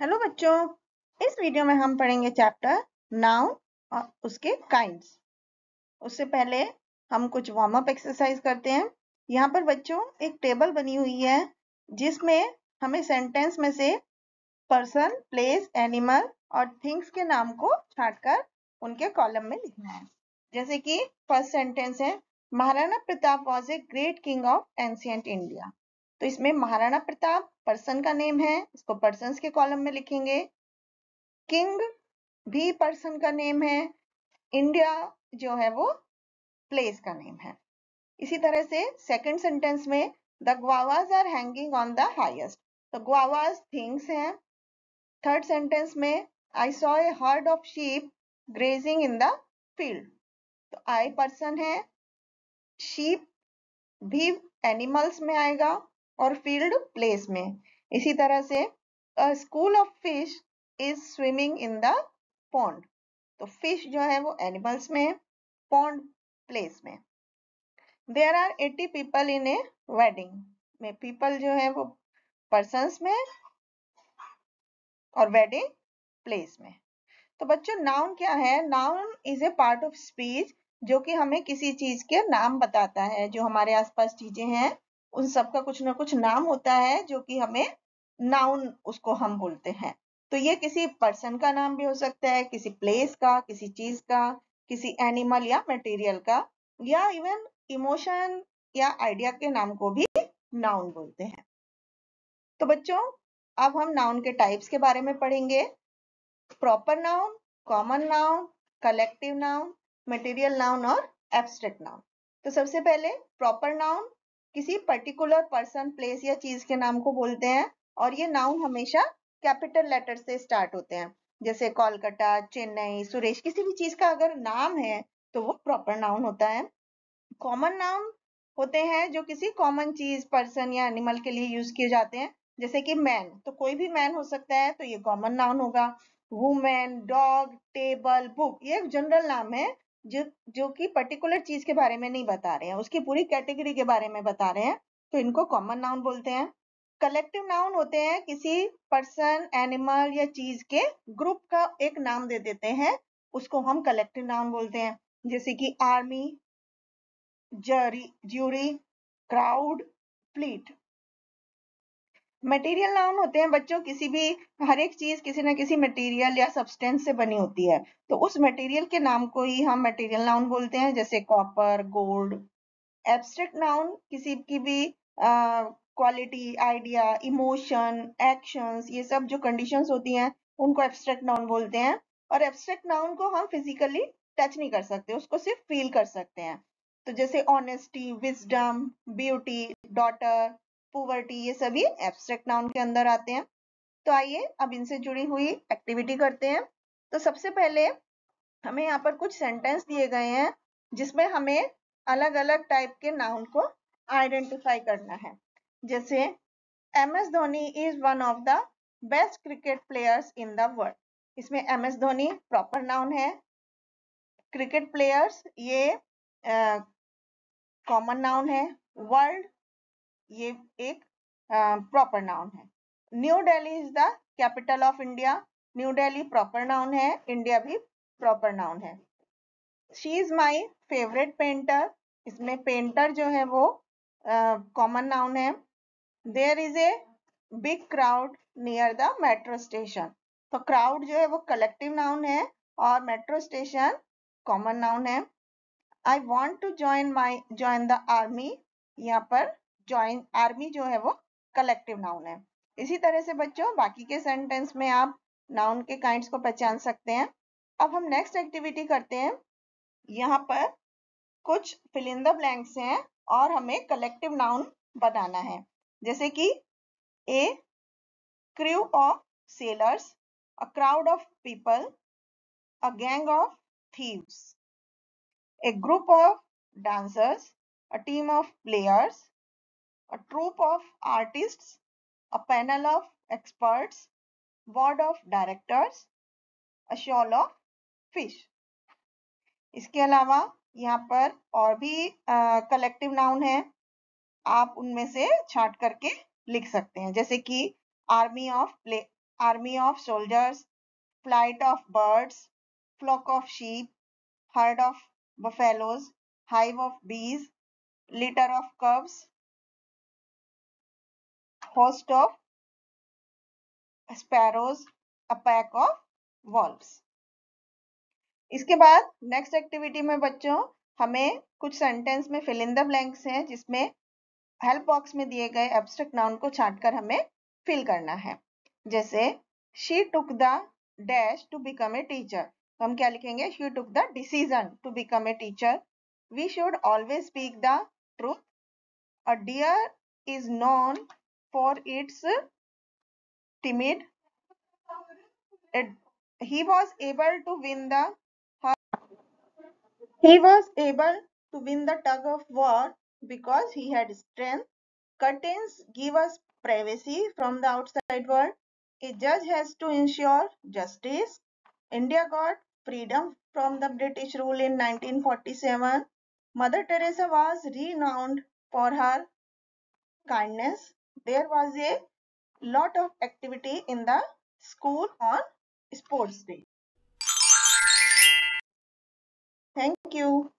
Hello बच्चों, इस video में हम पढ़ेंगे चैप्टर नाउन और उसके काइंड्स। उससे पहले हम कुछ वार्म अप एक्सरसाइज करते हैं। यहाँ पर बच्चों एक टेबल बनी हुई है जिसमें हमें सेंटेंस में से पर्सन, प्लेस, एनिमल और थिंग्स के नाम को छांटकर उनके कॉलम में लिखना है। जैसे कि फर्स्ट सेंटेंस है, Maharana Pratap was a great king of ancient India. तो इसमें महाराणा प्रताप पर्सन का नेम है, इसको पर्सन्स के कॉलम में लिखेंगे। किंग भी पर्सन का नेम है, इंडिया जो है वो प्लेस का नेम है। इसी तरह से सेकंड सेंटेंस में the guavas are hanging on the highest, तो गुआवाज थिंग्स हैं। थर्ड सेंटेंस में I saw a herd of sheep grazing in the field, तो आई पर्सन है, शीप भी एनिमल्स में आएगा और फील्ड प्लेस में। इसी तरह से a school of fish is swimming in the pond, तो फिश जो है वो एनिमल्स में, पॉन्ड प्लेस में। There are 80 people in A wedding, में पीपल जो है वो पर्सन्स में और वेडिंग प्लेस में। तो बच्चों नाउन क्या है? Noun is a part of speech, जो कि हमें किसी चीज के नाम बताता है। जो हमारे आसपास चीजें हैं उन सब का कुछ ना कुछ नाम होता है जो कि हमें नाउन उसको हम बोलते हैं। तो ये किसी पर्सन का नाम भी हो सकता है, किसी प्लेस का, किसी चीज का, किसी एनिमल या मटेरियल का, या इवन इमोशन या आइडिया के नाम को भी नाउन बोलते हैं। तो बच्चों अब हम नाउन के टाइप्स के बारे में पढ़ेंगे। Proper noun, common noun, collective noun, material noun और एब्स्ट्रैक्ट नाउन। तो सबसे पहले प्रॉपर नाउन किसी पर्टिकुलर पर्सन, प्लेस या चीज के नाम को बोलते हैं, और ये नाउन हमेशा कैपिटल लेटर से स्टार्ट होते हैं। जैसे कोलकाता, चेन्नई, सुरेश, किसी भी चीज का अगर नाम है तो वो प्रॉपर नाउन होता है। कॉमन नाउन होते हैं जो किसी कॉमन चीज, पर्सन या एनिमल के लिए यूज किए जाते हैं। जैसे कि मैन, तो कोई भी मैन हो सकता है, तो ये कॉमन नाउन होगा। वुमेन, डॉग, टेबल, बुक, ये एक जनरल नाम है जो कि पर्टिकुलर चीज के बारे में नहीं बता रहे हैं, उसकी पूरी कैटेगरी के बारे में बता रहे हैं, तो इनको कॉमन नाउन बोलते हैं। कलेक्टिव नाउन होते हैं किसी पर्सन, एनिमल या चीज के ग्रुप का एक नाम दे देते हैं, उसको हम कलेक्टिव नाउन बोलते हैं। जैसे कि army, jury, crowd, fleet. Material noun होते हैं बच्चों किसी भी, हर एक चीज किसी ना किसी मटेरियल या सब्सटेंस से बनी होती है, तो उस मटेरियल के नाम को ही हम मटेरियल नाउन बोलते हैं, जैसे कॉपर, गोल्ड। एब्स्ट्रैक्ट नाउन किसी की भी क्वालिटी, आइडिया, इमोशन, एक्शंस, ये सब जो कंडीशंस होती हैं उनको एब्स्ट्रैक्ट नाउन बोलते हैं। और एब्स्ट्रैक्ट नाउन को हम फिजिकली टच नहीं कर सकते, उसको सिर्फ फील कर सकते हैं। तो जैसे ऑनेस्टी, विजडम, ब्यूटी, डॉटर, पुवर्टी, ये सभी एब्स्ट्रैक्ट नाउन के अंदर आते हैं। तो आइए अब इनसे जुड़ी हुई एक्टिविटी करते हैं। तो सबसे पहले हमें यहाँ पर कुछ सेंटेंस दिए गए हैं जिसमें हमें अलग अलग टाइप के नाउन को आइडेंटिफाई करना है। जैसे MS Dhoni is one of the best cricket players in the world, इसमें MS धोनी प्रॉपर नाउन है। क्रिकेट प्लेयर्स ये कॉमन नाउन है। वर्ल्ड ये एक प्रॉपर नाउन है। New Delhi is the capital of India, new Delhi proper noun है, इंडिया भी proper noun है। She is my favourite painter, इसमें पेंटर जो है वो कॉमन नाउन है। There is a big crowd near the metro station, तो क्राउड जो है वो कलेक्टिव नाउन है और मेट्रो स्टेशन कॉमन नाउन है। I want to join the army, यहाँ पर ज्वाइन आर्मी जो है वो कलेक्टिव नाउन है। इसी तरह से बच्चों बाकी के सेंटेंस में आप नाउन के काइंड्स को पहचान सकते हैं। अब हम नेक्स्ट एक्टिविटी करते हैं। यहाँ पर कुछ फिल इन द ब्लैंक्स हैं और हमें कलेक्टिव नाउन बनाना है। जैसे कि a crew of sailors, a crowd of people, a gang of thieves, a group of dancers, a team of players, a troupe of artists, a panel of experts, board of directors, a shoal of fish। इसके अलावा यहाँ पर और भी collective noun है, आप उनमें से छांट करके लिख सकते हैं। जैसे कि army of soldiers, flight of birds, flock of sheep, herd of buffaloes, hive of bees, litter of cubs, host of sparrows, a pack of wolves. इसके बाद नेक्स्ट एक्टिविटी में बच्चों हमें कुछ सेंटेंस में फिल इन द ब्लैंक्स हैं जिसमें help box में दिए गए एब्स्ट्रैक्ट नाउन को छांटकर हमें फिल करना है। जैसे she took the dash to become a teacher, तो हम क्या लिखेंगे? She took the decision to become a teacher. We should always speak the truth. A deer is known for its timid. He was able to win the He was able to win the tug of war because he had strength. Curtains give us privacy from the outside world. A judge has to ensure justice. India got freedom from the British rule in 1947. Mother Teresa was renowned for her kindness. There was a lot of activity in the school on sports day. Thank you.